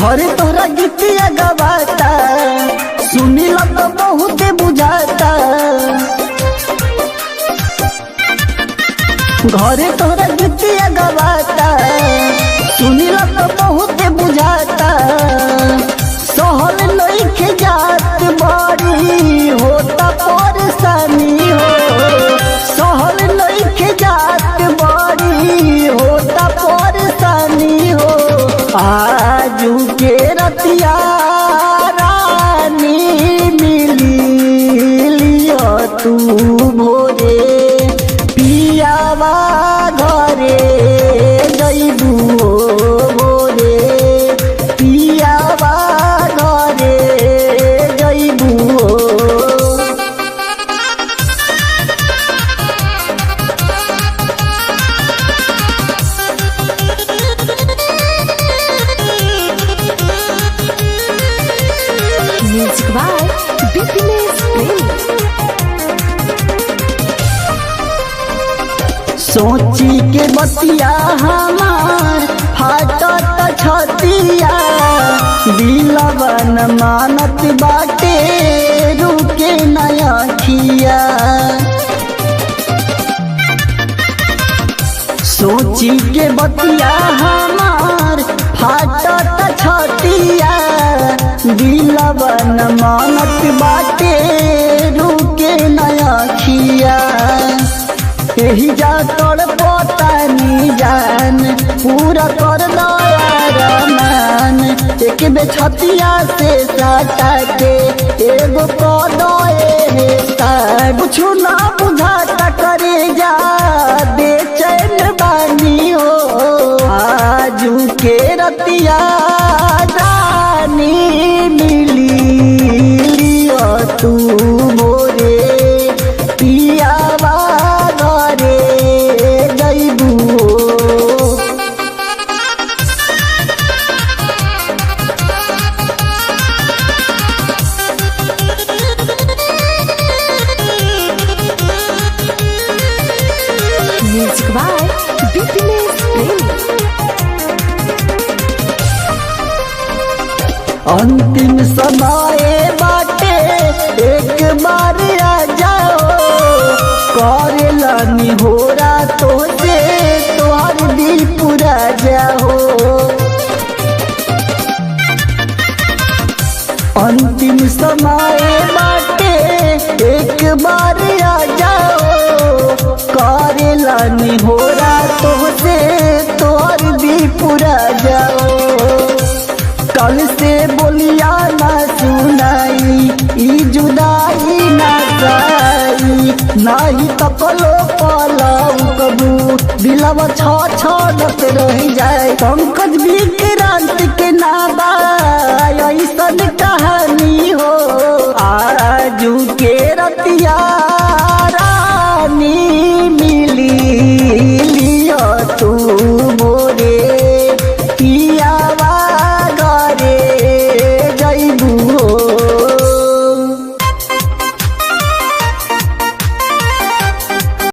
घरे तोहरा गीतिया गवाता, सुनीला तो बहुत बुझाता। घरे तोहरा गीतिया गवाता, सुनीला तो बहुत बुझाता। सहल लइके जात बड़ी होता परेशानी हो, सहल लइके जात बड़ी होता परेशानी हो। आजू के रतिया रानी मिली लियो तू भोरे, पियावा घरे जइबू भोरे, पियावा घरे जइबू। म्यूजिक बाय बिपिनेश प्रेमी। सोची के बतिया हमार फाटत छतिया, दिलवन मानत बाटे रुके नया खिया। सोची के बतिया हमार फाटत छतिया, दिलवन मानत बाटे रुके नया खिया। यही जा तोड़ पोतानी जान पूरा कर दयारमान, एक बे छतिया से साटा के एगो पदे कुछ ना बुझाता करे जा बेचैन बानी हो। आजू के रतिया रानी मिली लियो तू भोरे, पियावा घरे जइबू। म्यूजिक बाय बिपिनेश प्रेमी। अंतिम समय बाटे एक बार आ जाओ, करेला निहोरा तो से तोहर दिल पूरा जाओ। अंतिम समय बाटे एक बार आ जाओ, करेला निहोरा तो से तोहर दिल पूरा जाओ। कल से बोलिया ना सुनाई, ई जुदाई ना जाई, नाही तपलो पलाऊ कबू दिलवा छछड़त रह जाए। पंकज विक्रांत के नाबा ऐसन कहानी हो। आजू के रतिया